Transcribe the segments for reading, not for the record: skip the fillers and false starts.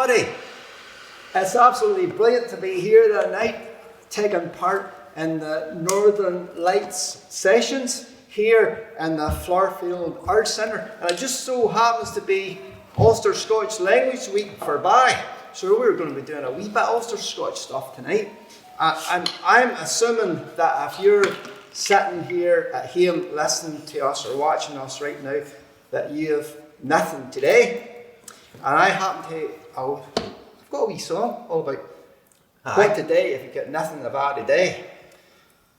everybody. It's absolutely brilliant to be here tonight, taking part in the Northern Lights sessions here in the Floorfield Arts Centre. And it just so happens to be Ulster Scottish Language Week forby. So we're going to be doing a wee bit of Ulster Scottish stuff tonight. And I'm assuming that if you're sitting here at home listening to us or watching us right now, that you have nothing today. And I happen to, I've got a wee song all about what today if you get nothing about a day.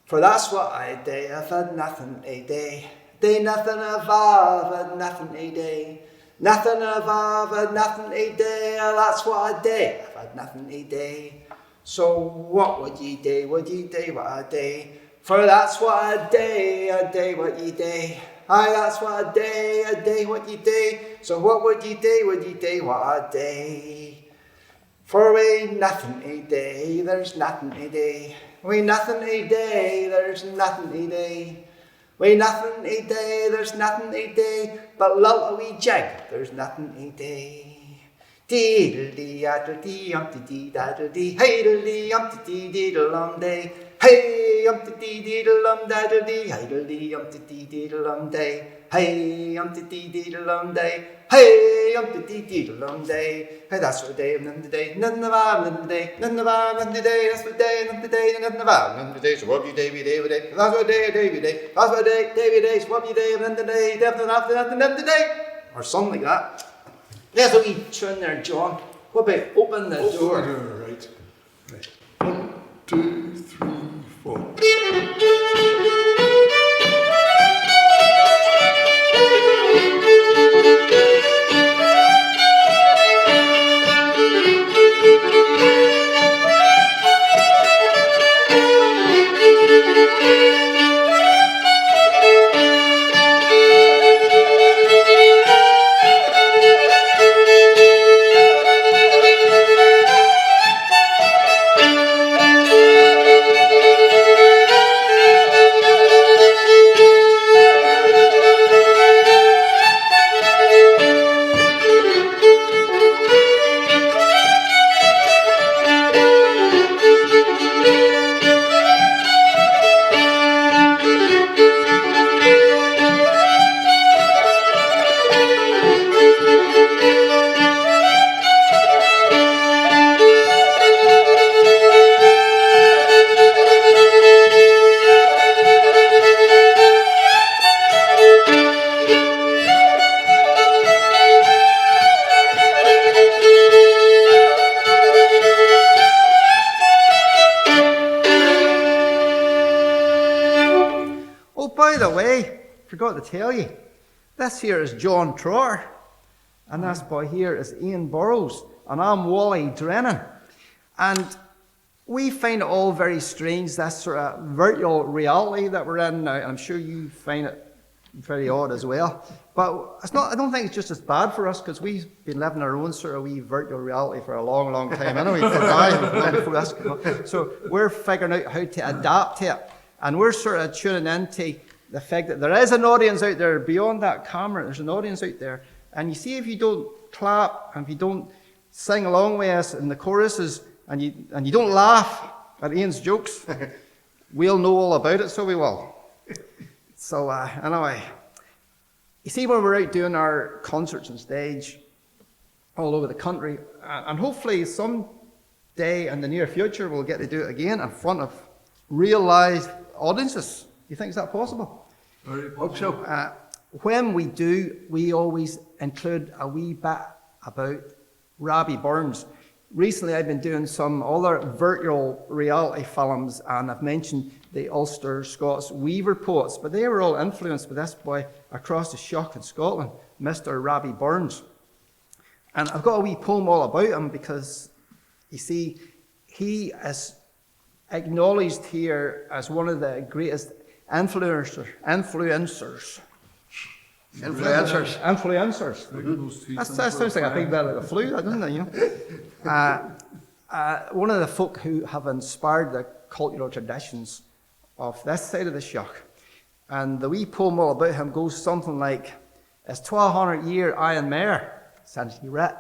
For that's what I day, I've had nothing a day. Day nothing I've had nothing a day. Nothing I've had nothing a day, that's what I day, I've had nothing a day. So what would ye day, what a day? For that's what a day what ye day. Aye, that's what a day what ye day. So what would ye day, what a day? For we nothing a day, there's nothing a day. We nothing a day, there's nothing a day. We nothing a day, there's nothing a day. But lull a wee jig, there's nothing a day. Deedle-dee, addle-dee, umpty-dee, daddle-dee, hey-dle-dee, umpty-dee, deedle-um day. Hey, umpty-dee, deedle-um, daddle-dee, hey-dle-dee, umpty-dee, deedle-um day. Hey, umpty-dee, deedle-um day. Hey, umpty-dee, deedle-um day. Hey, that's what day, none the day, none of our, none the day, none of our, none the day, that's what day, none the day, none of our, none the day, so what you day, we day, that's what day, we day, that's what day, we day, so what you day, none the day, definitely after that, none the day, or something like that. There's a wee tune there, John. What about open the door? Right. 1, 2, 3, 4. Forgot to tell you, this here is John Trotter, and this boy here is Ian Burrows, and I'm Willie Drennan. And we find it all very strange, this sort of virtual reality that we're in now, and I'm sure you find it very odd as well. But it's not. I don't think it's just as bad for us, because we've been living our own sort of wee virtual reality for a long, long time anyway. So we're figuring out how to adapt to it, and we're sort of tuning into the fact that there is an audience out there beyond that camera. There's an audience out there. And you see, if you don't clap and if you don't sing along with us in the choruses and you don't laugh at Ian's jokes, we'll know all about it, so we will. So anyway, you see, when we're out doing our concerts on stage all over the country, and hopefully some day in the near future we'll get to do it again in front of real live audiences. You think is that possible? Very hope so. When we do, we always include a wee bit about Robbie Burns. Recently, I've been doing some other virtual reality films, and I've mentioned the Ulster Scots Weaver poets, but they were all influenced by this boy across the Shuck in Scotland, Mr. Robbie Burns. And I've got a wee poem all about him because, you see, he is acknowledged here as one of the greatest influencers. Mm-hmm. That sounds like a big bit like a flute, doesn't it? You know? One of the folk who have inspired the cultural traditions of this side of the Shuck. And the wee poem all about him goes something like, "It's 1200 year Iron Mare since he writ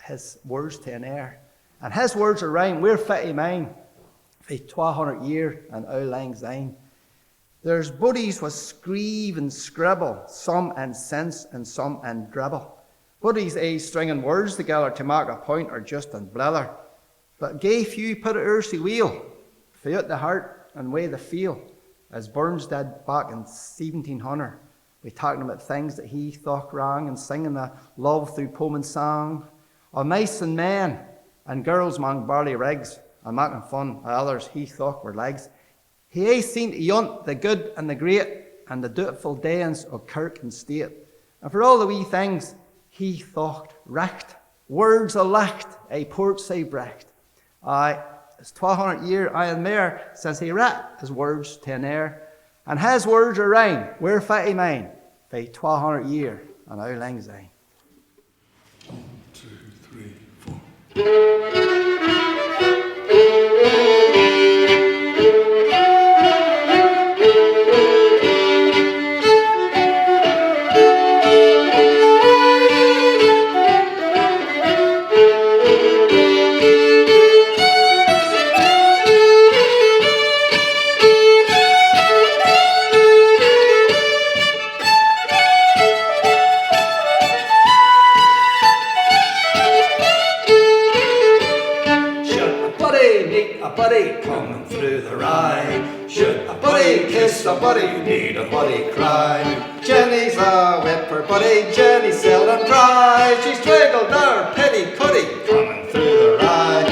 his words to an air. And his words are rhyme, we're 50 mine, for 1200 year and our lang syne. There's buddies with screeve and scribble, some in sense and some in dribble. Buddies stringing words together to make a point or just in blather. But gay few put it earthly wheel, feel the heart and weigh the feel, as Burns did back in 1700. We talking about things that he thought wrong and singing the love through poem and song, of mice and men and girls among barley rigs, and making fun of others he thought were legs. He seen to yunt the good and the great, and the dutiful days of kirk and state. And for all the wee things he thought recht, words a lacht, a port say brecht. Aye, it's 1200 year I and mare since he rat his words to an air, and his words are rhyme, we're 50 mine, for 1200 year and our lang syne. 1, 2, 3, 4. Somebody need a buddy cry. Jenny's a whipper buddy, Jenny seldom cries. She's straggled her petty cuddy coming through the rye.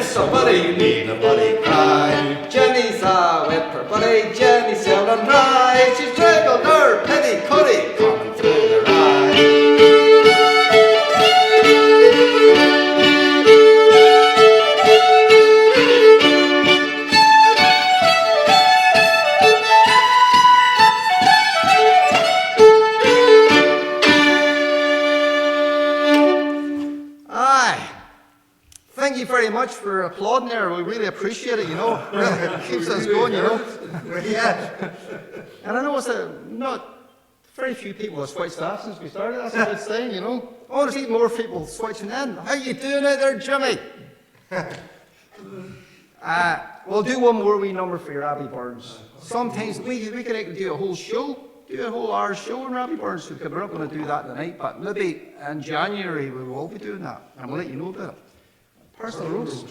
Somebody need a buddy cry. Jenny's a whipper buddy, Jenny seldom cries. She's straggled her petty cuddy coming through the rye. Thank you very much for applauding there. We really appreciate it, you know. It keeps us going, you know. Yeah. And I know it's not very few people have switched off since we started. That's a good thing, you know. I want to see more people switching in. How you doing out there, Jimmy? We'll do one more wee number for your Abbey Burns. Sometimes we could actually do a whole show, do a whole hour show in Abbey Burns. We're not going to do that tonight, but maybe in January we will be doing that, and we'll let you know about it. Personal rules.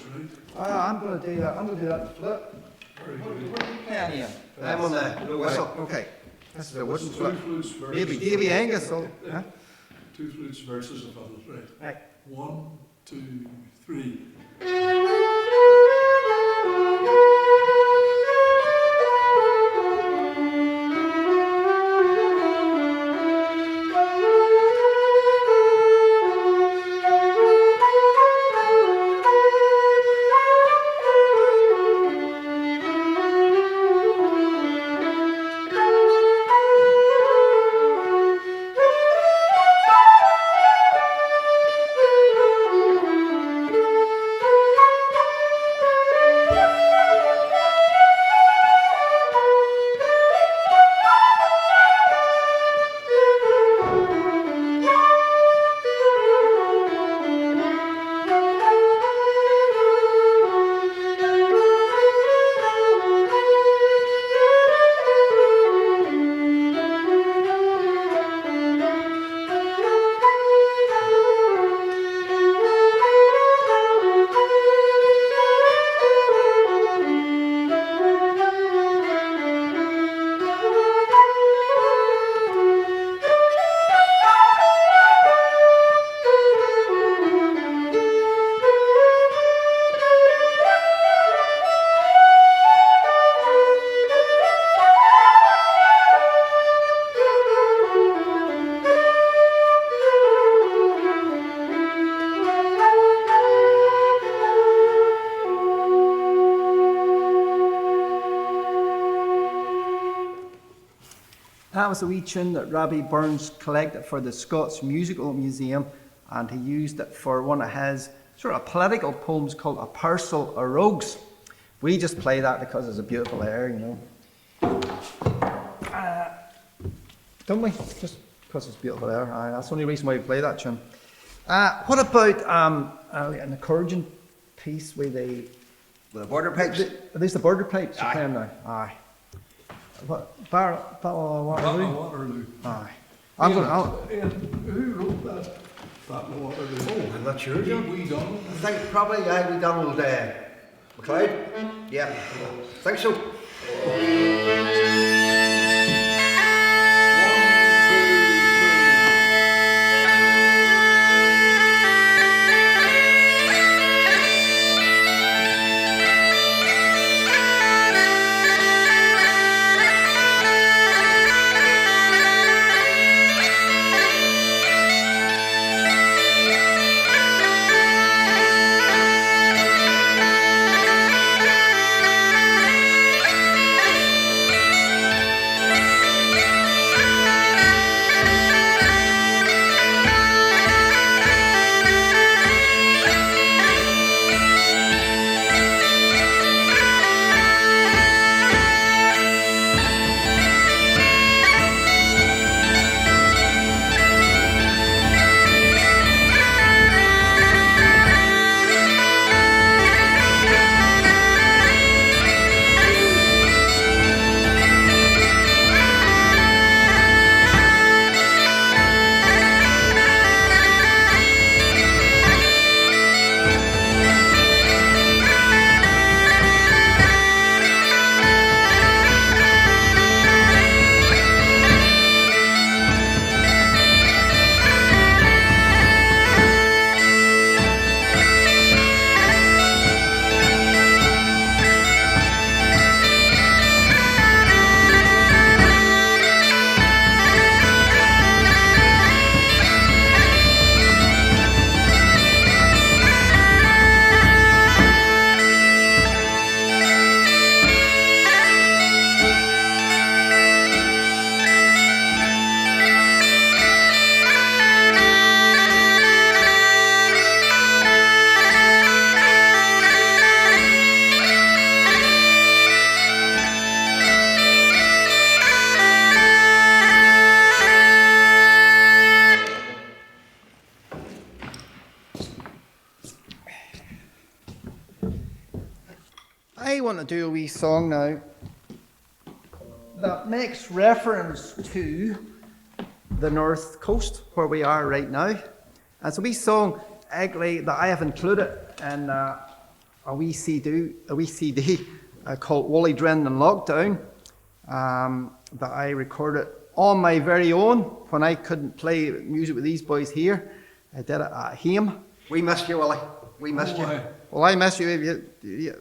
I'm going to do that. I'm going to do that in flute. What are you playing here? I'm on the whistle. Okay. This is a wooden flute. Maybe Davy Angus. So, huh? 2 flutes versus a fiddle. Right. 1, 2, 3. That was a wee tune that Robbie Burns collected for the Scots Musical Museum, and he used it for one of his sort of political poems called A Parcel of Rogues. We just play that because it's a beautiful air, you know. Don't we? Just because it's beautiful air. That's the only reason why we play that tune. What about an accordion piece with the border pipes? Are these the border pipes you're Aye. playing now? Aye. What? Battle of Waterloo? Waterloo. Aye. Who wrote that? Battle of Waterloo. Oh, I'm not sure, John. We done. I think probably we Donald MacLeod. Yeah, I think so. I want to do a wee song now that makes reference to the north coast where we are right now. And it's a wee song actually that I have included in a wee CD called Willie, Drennan and Lockdown that I recorded on my very own when I couldn't play music with these boys here. I did it at home. We missed you, Willie. We missed you. Well, I miss you.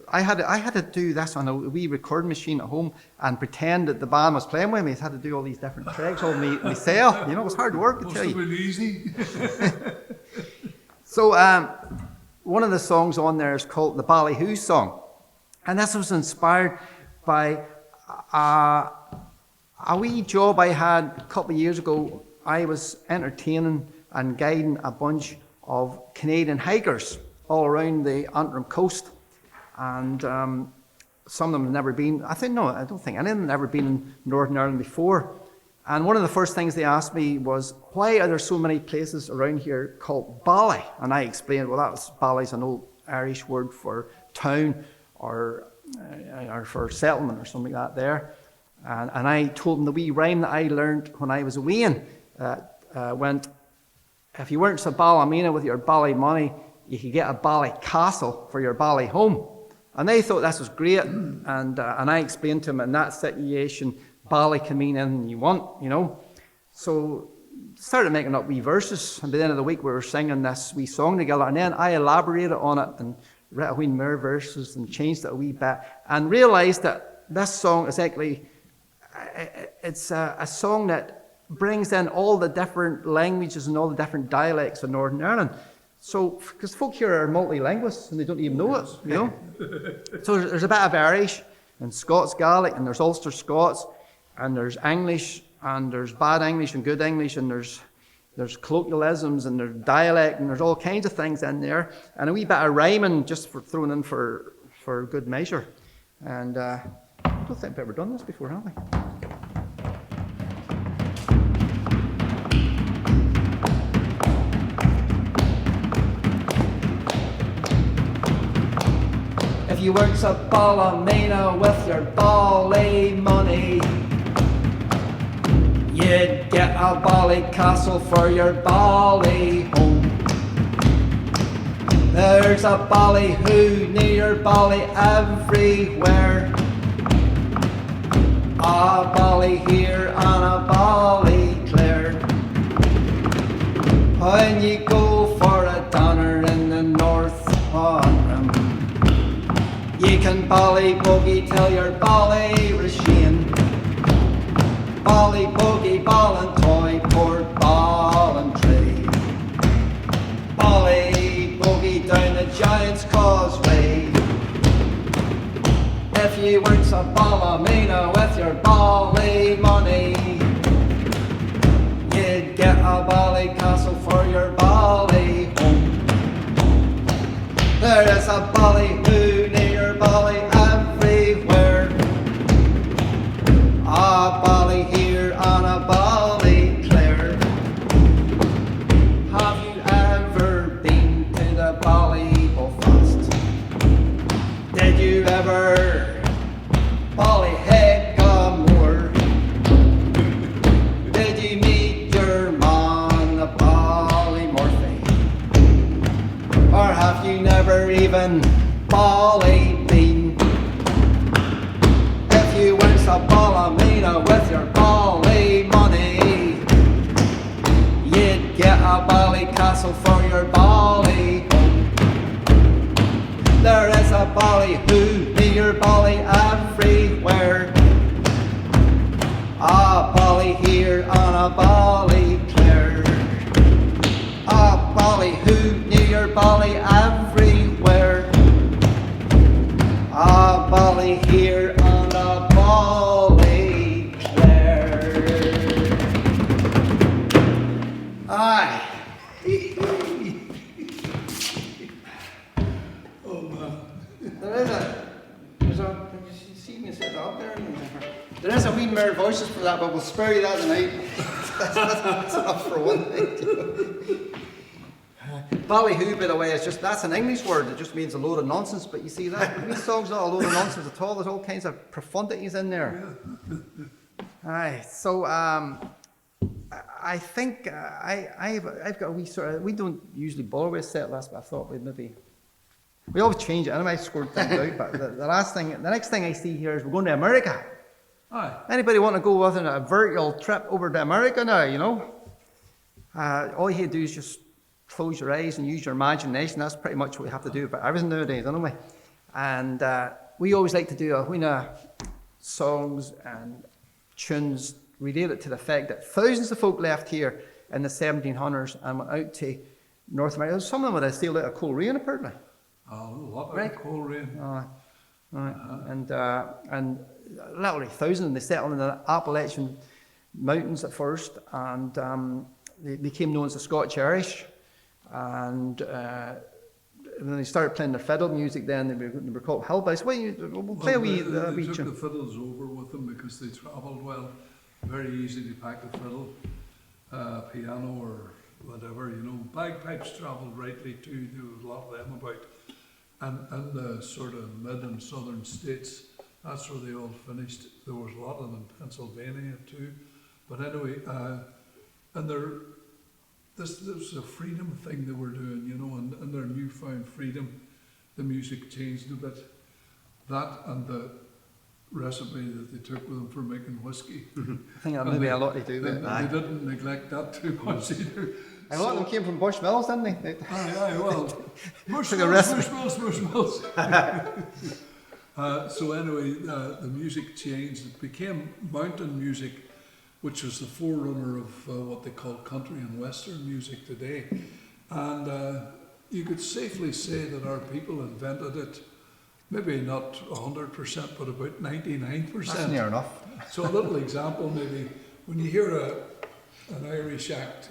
I had to do this on a wee recording machine at home and pretend that the band was playing with me. I had to do all these different tracks all myself. You know, it was hard work, I Must tell have you. been easy. So one of the songs on there is called the Ballyhoo song. And this was inspired by a wee job I had a couple of years ago. I was entertaining and guiding a bunch of Canadian hikers all around the Antrim coast. And some of them have never been, I don't think any of them have ever been in Northern Ireland before. And one of the first things they asked me was, why are there so many places around here called Bally? And I explained, well, Bally's an old Irish word for town or for settlement or something like that there. And I told them the wee rhyme that I learned when I was away went, if you weren't so Ballymena with your Bally money, you could get a Bally castle for your Bally home. And they thought this was great. And I explained to them in that situation, Bally can mean anything you want, you know. So started making up wee verses. And by the end of the week, we were singing this wee song together. And then I elaborated on it and wrote a wee more verses and changed it a wee bit. And realised that this song is actually, it's a song that brings in all the different languages and all the different dialects of Northern Ireland. So, because folk here are multi-linguists and they don't even know it, you know. So there's a bit of Irish and Scots Gaelic and there's Ulster Scots and there's English and there's bad English and good English, and there's colloquialisms, and there's dialect, and there's all kinds of things in there, and a wee bit of rhyming just for thrown in for good measure. And I don't think we've ever done this before, have we? If you weren't so ballymena with your bally money, you'd get a bally castle for your bally home. There's a ballyhoo near your bally everywhere. A bally here and a bally clear. When you go for a dinner in the north of Antrim, you can bally boogie till your bally regime. Bally boogie, ball and toy, port, ball and tree. Bally boogie down the Giant's Causeway. If you weren't so ballymena with your bally money, you'd get a bally castle for your bally home. There is a ballyhoo near your bally everywhere. A bally here and a bally clear. Have you ever been to the Ballybofast? Did you ever Ballyhead Moor? Did you meet your man the Ballymorphy? Or have you never even bally been? If you weren't so ballymena with your bally money, you'd get a bally castle for your bally home. There is a ballyhoo near your bally everywhere. A bally here and a bally clear. A ballyhoo near your bally everywhere. A bally here and a bally clear. Aye. Oh man. There's a, you see me set up there? There is a wee mere voices for that, but we'll spare you that tonight. that's enough for one night. You know. Ballyhoo, by the way, is that's an English word. It just means a load of nonsense. But you see that these songs not a load of nonsense at all. There's all kinds of profundities in there. Aye. So I think I've got a wee sort of. We don't usually bother with set list, but I thought we always change it. Anyway, I scored things out. But the next thing I see here is we're going to America. Aye. Anybody want to go on a virtual trip over to America now? You know, all you do is just close your eyes and use your imagination. That's pretty much what we have to do about everything nowadays, don't we? And we always like to do a wheen of songs and tunes related to the fact that thousands of folk left here in the 1700s and went out to North America. Some of them had sailed out of Coleraine, apparently. Oh, a lot Right. of Coleraine. Right. And literally thousands, and they settled in the Appalachian Mountains at first, and they became known as the Scotch Irish. And when they started playing their fiddle music, then they were called hillbillies. We'll play a wee They took tune. the fiddles over with them because they travelled well. Very easy to pack a fiddle, piano or whatever, you know. Bagpipes travelled rightly too. There was a lot of them about. And the sort of mid and southern states, that's where they all finished. There was a lot of them in Pennsylvania too. But anyway, and this was a freedom thing they were doing, you know, and their newfound freedom, the music changed a bit. That and the recipe that they took with them for making whiskey. I think that maybe a lot to do with it. They didn't neglect that too much either. A lot of them came from Bushmills, didn't they? Aye, well, Bushmills. So anyway, the music changed. It became mountain music, which was the forerunner of what they call country and western music today. And you could safely say that our people invented it, maybe not 100%, but about 99%. That's near enough. So a little example, maybe when you hear an Irish act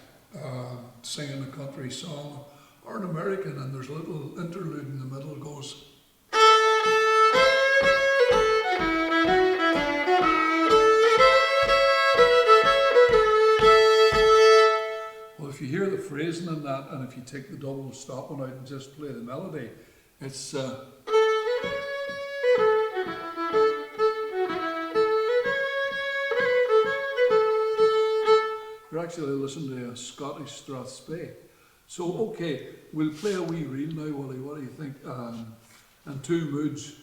singing a country song, or an American, and there's a little interlude in the middle goes. Well, if you hear the phrasing in that, and if you take the double stopping out and just play the melody, it's you're actually listening to a Scottish strathspey. So, okay, we'll play a wee reel now, Willie. What do you think? And two moods.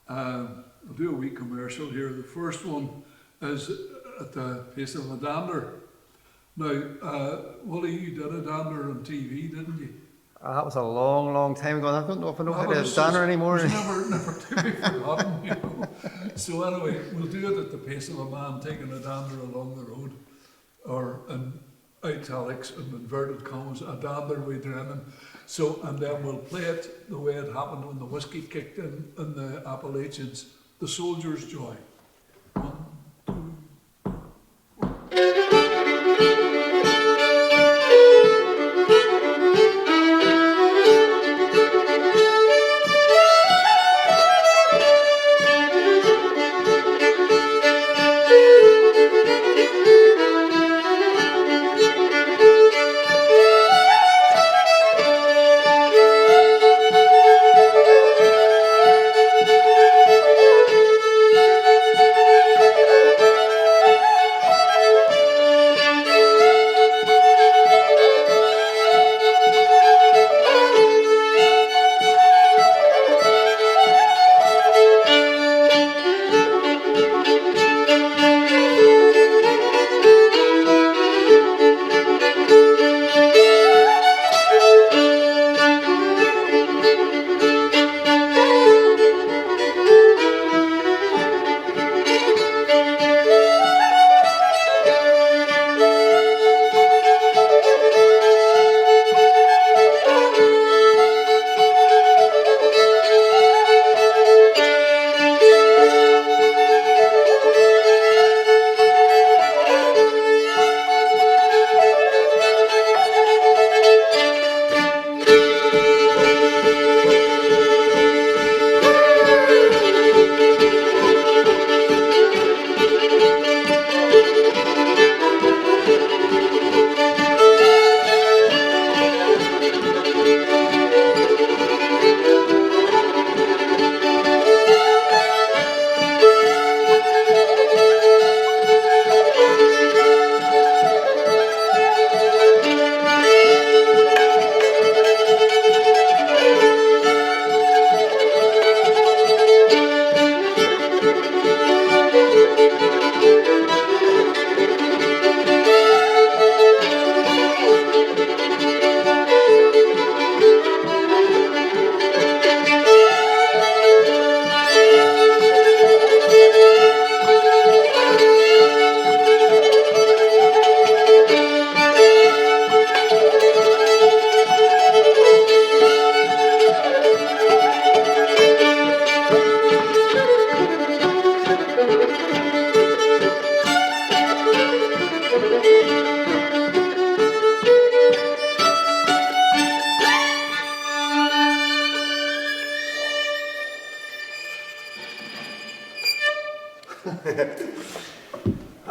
I'll do a wee commercial here. The first one is at the pace of a dander. Now, Willie, you did a dander on TV, didn't you? That was a long, long time ago. I don't know if I know how to It's dancer anymore. never to be forgotten, you know. So anyway, we'll do it at the pace of a man taking a dander along the road, or in italics and inverted commas, a dander with Drennan. So, and then we'll play it the way it happened when the whiskey kicked in the Appalachians, the soldier's joy. One, two.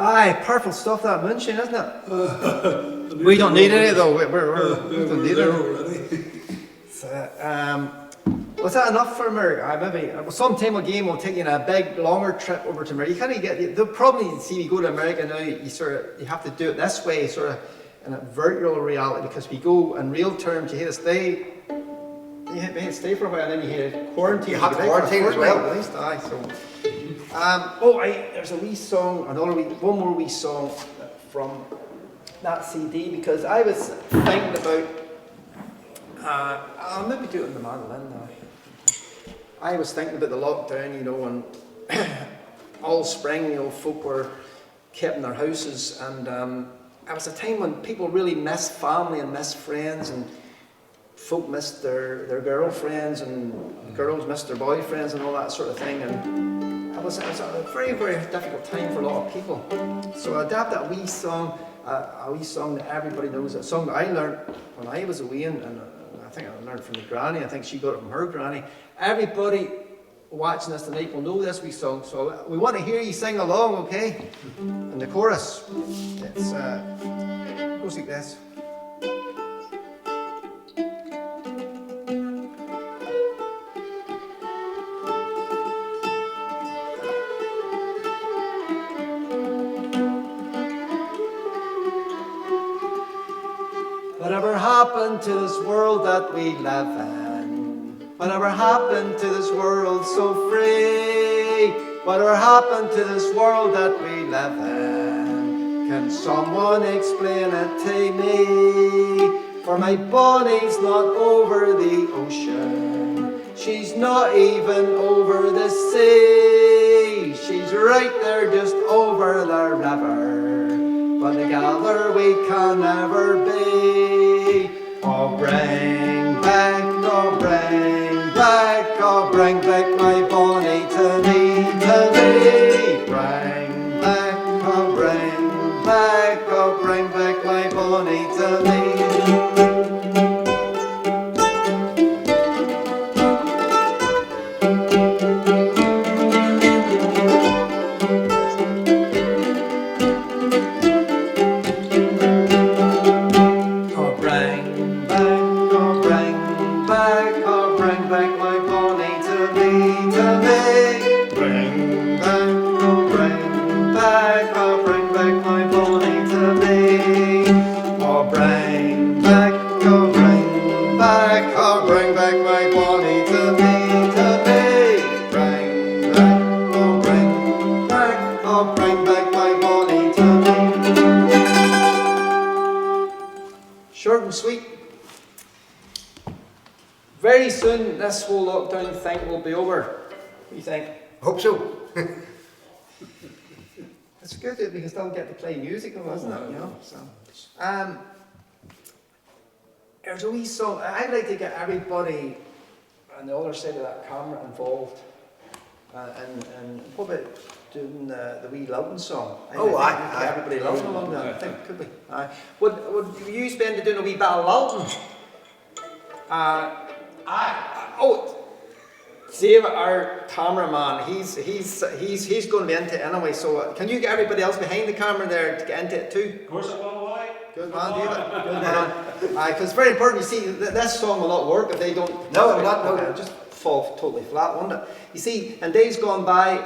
Aye, powerful stuff that Munchen, isn't it? We don't need any though. We don't need it. Already. Was that enough for America? Maybe sometime again we'll take you on a big, longer trip over to America. You can't get the problem. You see, we go to America now. You have to do it this way, sort of in a virtual reality, because we go in real terms. You have to stay. You have to stay for a while, and then you have to quarantine. You have to quarantine as well. At least, aye. So. There's a wee song, one more wee song from that CD, because I was thinking about, I'll maybe do it on the mandolin now. I was thinking about the lockdown, and all spring, folk were kept in their houses, and it was a time when people really missed family and missed friends, and folk missed their girlfriends, and girls missed their boyfriends and all that sort of thing, and it was a very, very difficult time for a lot of people. So I adapted a wee song that everybody knows, a song that I learned when I was away, and I think I learned from my granny. I think she got it from her granny. Everybody watching this tonight will know this wee song, so we want to hear you sing along, okay? And the chorus, it goes like this. Whatever happened to this world that we live in? Whatever happened to this world so free? Whatever happened to this world that we live in? Can someone explain it to me? For my Bonnie's not over the ocean, she's not even over the sea. She's right there just over the river, but together we can never be. Oh, bring back, oh, bring back, oh, bring back my Bonnie to me, to me. Bring back, oh, bring back, oh, bring back my Bonnie to me. Short and sweet. Very soon this whole lockdown thing will be over. What do you think? Hope so. It's good that we can still get to play music, isn't it? You know. So, there's a wee song. I'd like to get everybody on the other side of that camera involved. And what about doing the wee Lilton song? Aye. Everybody Lilton along that. I think could we? Aye. Would you spend doing a wee bit of Lilton? Oh, Dave, our cameraman, he's going to be into it anyway. So can you get everybody else behind the camera there to get into it too? Of course I will, Willie. Good man, David. Good man. Because it's very important. You see, this song will not work if they don't. No, it will not. It'll just fall totally flat, won't it? You see, in days gone by,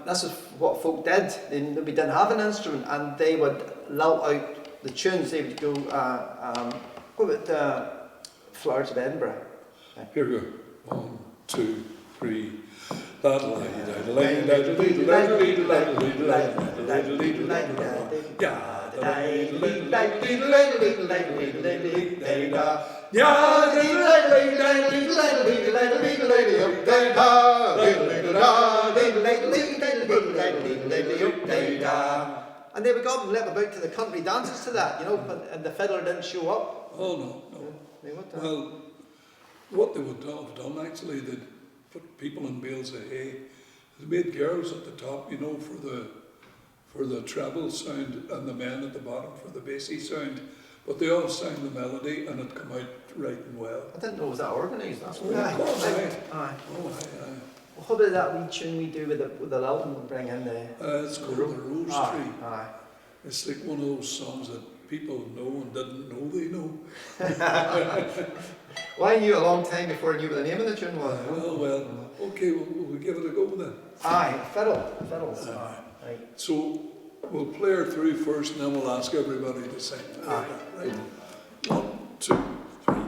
this is what folk did. We didn't have an instrument, and they would lilt out the tunes. They would go, what about Flowers of Edinburgh? Here we go. 1, 2, 3. And they would go up and let about to the country dances to that, you know, and the fiddler didn't show up. Oh, no. They would, Well, what they would have done actually, they'd put people in bales of hay. They made girls at the top, you know, for the treble sound, and the men at the bottom for the bassy sound. But they all sang the melody, and it come out right and well. I didn't know it was that organised. That's Oh, right. aye. Aye. Oh, aye. Well, how about that wee tune we do with the Lilton and bring in the... It's called The Rose Tree. Aye. It's like one of those songs that people know and didn't know they know. Well, I knew a long time before I knew what the name of the tune was. Well, okay, we'll give it a go then. Aye, fiddles. Aye. Right. So we'll play her through first, and then we'll ask everybody to sing. Aye. Right? 1, 2, 3.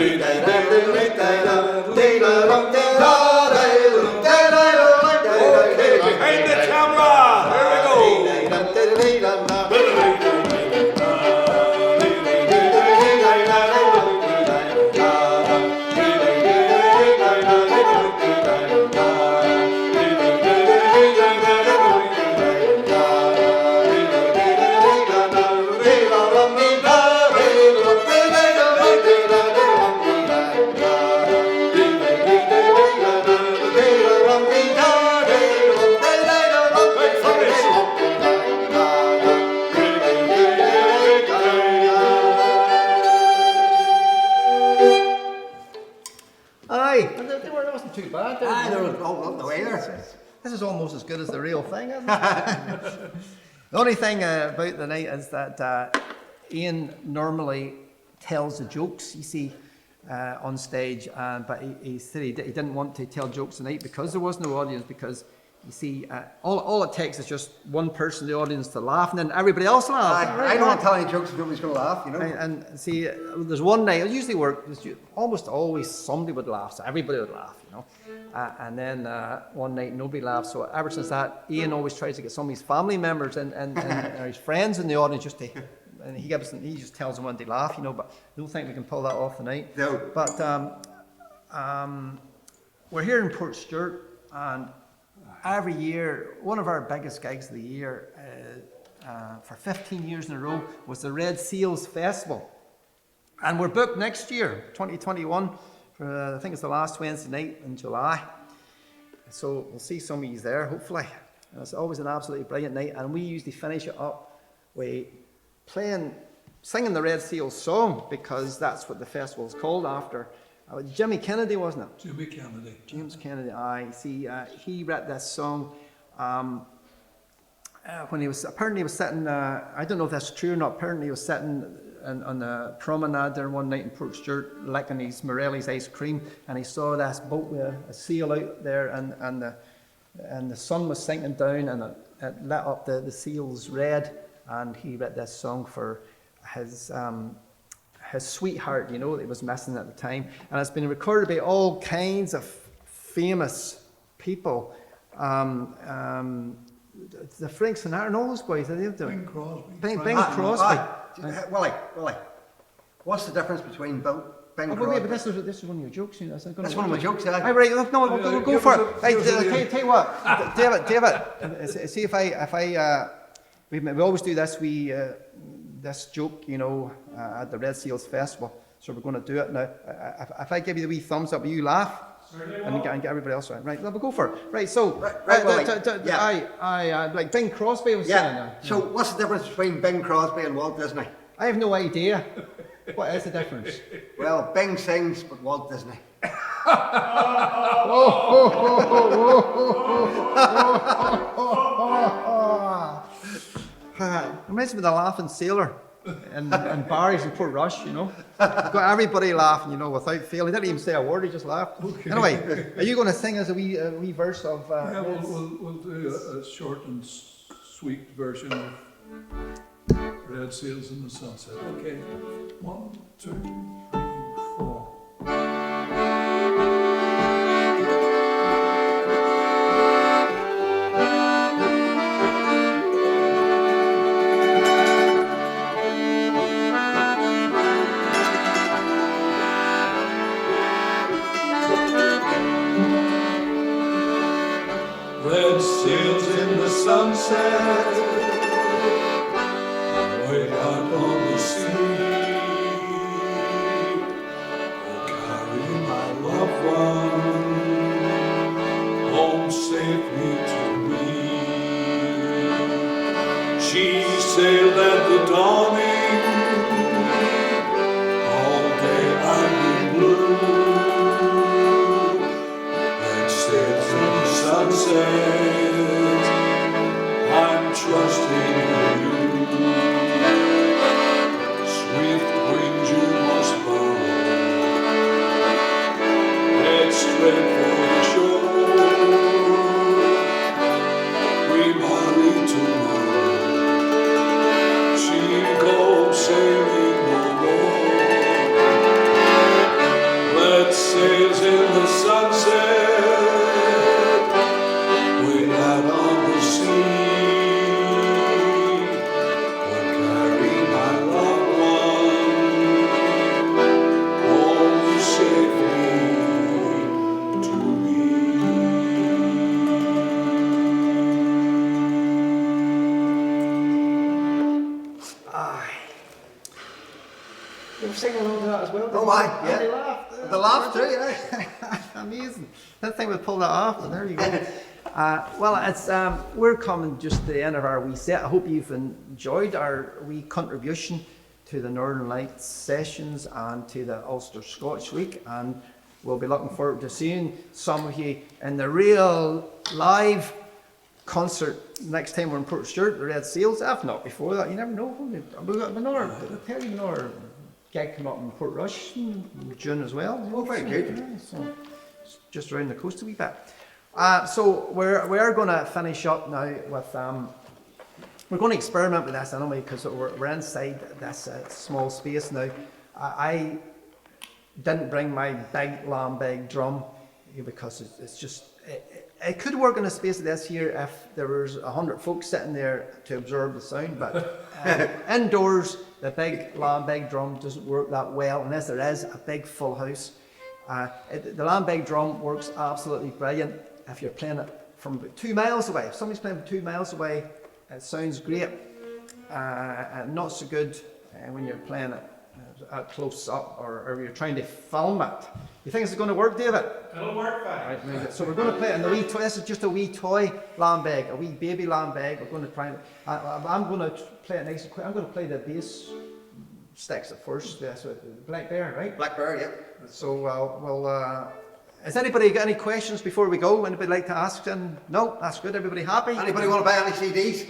Okay, behind the camera. Here we go. Aye, they wasn't too bad. I don't know the way there. This is almost as good as the real thing, isn't it? The only thing about the night is that Ian normally tells the jokes, you see, on stage, but he said he didn't want to tell jokes tonight because there was no audience, because you see, all it takes is just one person in the audience to laugh, and then everybody else laughs. I don't want to tell any jokes if nobody's going to laugh, you know. And see, there's one night, it usually works, almost always somebody would laugh, so everybody would laugh, you know. And then one night nobody laughed, so ever since that, Ian always tries to get some of his family members and his friends in the audience just to, and he just tells them when they laugh, you know, but I don't think we can pull that off tonight. No. But we're here in Port Stewart, and every year, one of our biggest gigs of the year, for 15 years in a row, was the Red Seals Festival. And we're booked next year, 2021, for I think it's the last Wednesday night in July. So we'll see some of you there, hopefully. And it's always an absolutely brilliant night, and we usually finish it up with singing the Red Seals song, because that's what the festival is called after. Jimmy Kennedy, wasn't it? Jimmy Kennedy. James Kennedy, I see. He wrote this song when he was sitting. I don't know if that's true or not. Apparently, he was sitting on the promenade there one night in Port Stewart, licking his Morelli's ice cream, and he saw this boat with a seal out there, and the sun was sinking down, and it lit up the seals red. And he wrote this song for his sweetheart, you know, that he was missing at the time. And it's been recorded by all kinds of famous people. The Frank Sinatra and all those boys, they've done. Bing Crosby. Bing Crosby. Willie, what's the difference between Bing Oh, Crosby? wait, but this is one of your jokes. You know, That's one of my jokes, Right, yeah. right, look, no, we'll go give for us it. a- Hey, give us a- tell you what, David, see if I we always do this joke, you know, at the Red Seals Festival. So we're going to do it now. If I give you the wee thumbs up, will you laugh? And get everybody else right. Right, we'll go for it. Right, so, Right, Willie. Yeah. I like Bing Crosby was saying. Yeah. So what's the difference between Bing Crosby and Walt Disney? I have no idea. What is the difference? Well, Bing sings, but Walt Disney. Reminds me of the Laughing Sailor and Barry's in Port Rush, you know. Got everybody laughing, you know, without fail. He didn't even say a word, he just laughed. Okay. Anyway, are you going to sing us a wee verse of... Yeah, we'll do a short and sweet version of Red Sails in the Sunset. Okay, 1, 2, 3, 4. Red sails in the sunset, way out on the sea. Oh, carry my loved one home safely to me. She sailed at the dawning, all day I've been blue. Red sails in the sunset, I'm trusting you. Swift wings you must borrow, head straight for the shore. We marry tomorrow, she goes sailing no more. well. Oh my, And they yeah. laughed. The laugh too, yeah. Amazing. Didn't think we'd pull that off, but there you go. Well, it's we're coming just to the end of our wee set. I hope you've enjoyed our wee contribution to the Northern Lights sessions and to the Ulster Scotch Week, and we'll be looking forward to seeing some of you in the real live concert next time we're in Port Stewart, the Red Seals. If not before that, you never know. We've got another gig coming up in Port Rush in June as well. Oh, very good. Yeah, so it's just around the coast a wee bit. So we're going to finish up now with we're going to experiment with this anyway, because we're inside this small space now. I didn't bring my big lambeg drum because it's just it could work in a space like this here if there was 100 folks sitting there to absorb the sound, but indoors the big lambeg drum doesn't work that well unless there is a big full house. The lambeg drum works absolutely brilliant if you're playing it from about 2 miles away. If somebody's playing from 2 miles away, it sounds great, and not so good when you're playing it at close up or you're trying to film it. You think it's going to work, David? It'll work fine. Right, so we're going to play it in the wee toy. This is just a wee toy lambeg, a wee baby lambeg. We're going to try. I'm going to play it nice and quick. I'm going to play the bass sticks at first. That's what Black Bear, right? Black Bear, yeah. So has anybody got any questions before we go? Anybody like to ask? And no, that's good. Everybody happy? Anybody want to buy any CDs?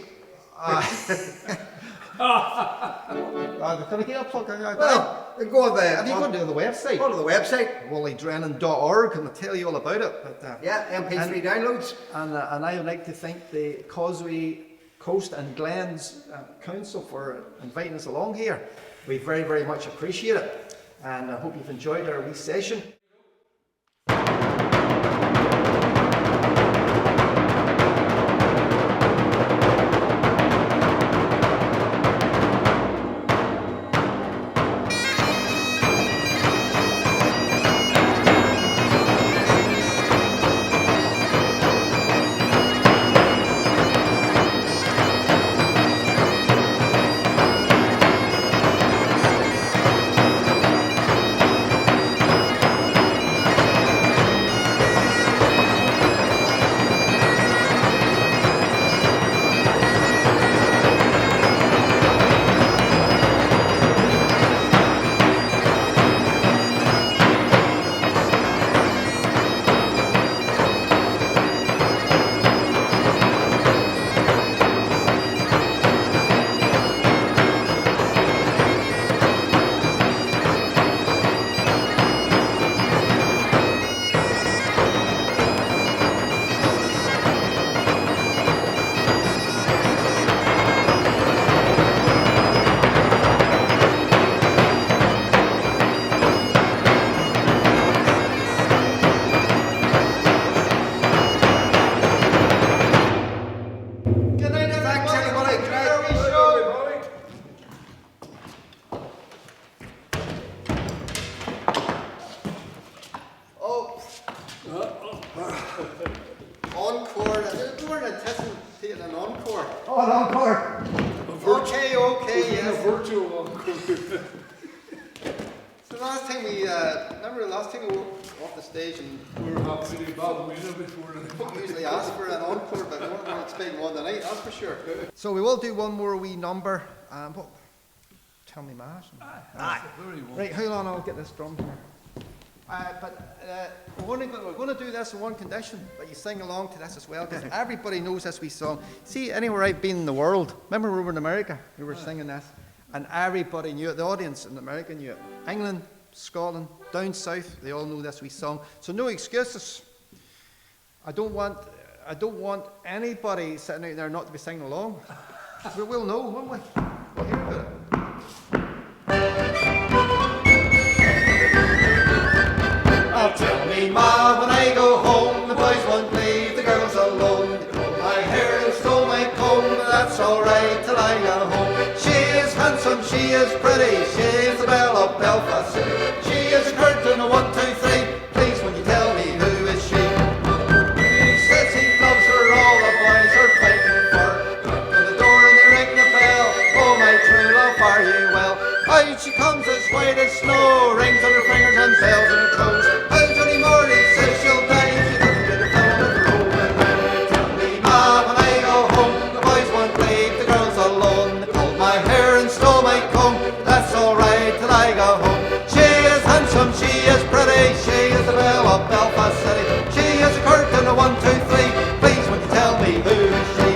Can I get a plug? Well, go on there. Have you gone to the website? Go to the website. WillieDrennan.org, and I'll tell you all about it. But, Yeah, MP3 downloads. And I would like to thank the Causeway Coast and Glens Council for inviting us along here. We very, very much appreciate it, and I hope you've enjoyed our wee session. Encore. We weren't anticipating an encore. Oh, an encore! Okay, A yes. virtual encore. So last time remember the last time we were off the stage and We were happy to be ballerina before folk usually ask for an encore, but we weren't expecting one tonight, that's for sure. So we will do one more wee number. Tell me, Matt. Right, hold on, I'll get this drum here. We're going to do this in one condition, but you sing along to this as well, because everybody knows this wee song. See, anywhere I've been in the world, remember we were in America, we were singing this, and everybody knew it, the audience in America knew it. England, Scotland, down south, they all know this wee song. So no excuses. I don't want anybody sitting out there not to be singing along. We'll know, won't we? We'll hear about it. Oh, tell me, Ma, when I go home, the boys won't leave the girls alone. They pulled my hair and stole my comb, but that's alright till I go home. She is handsome, she is pretty, she's the belle of Belfast City. She is curtain 1, 2, 3, please when you tell me who is she? He says he loves her, all the boys are fighting for. Knock on the door and they ring the bell, oh my true love, fare ye well. Out she comes as white as snow, rings of Belfast City. She is a curtain, a 1, 2, 3. Please, would you tell me who is she?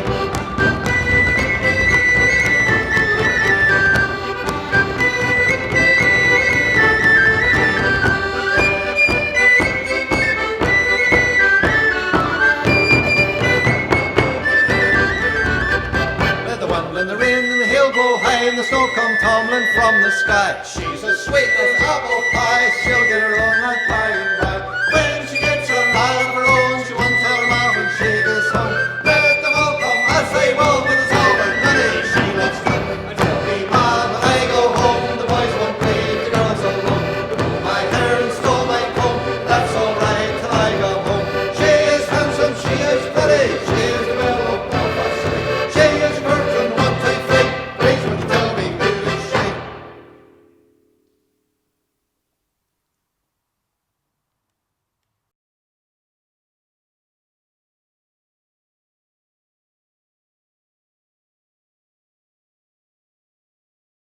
And the rain and the hail blow high and the snow come tumbling from the sky. She's as sweet as apple pie, she'll get her own that by and by. When she gets her lad of her own, she won't tell her ma when she goes home. Let them all come as they will, but it's all for money she loves fun. I tell me ma, when I go home, the boys won't leave the girls alone. They pull my hair and stole my comb, that's alright till I go home. She is handsome, she is pretty, she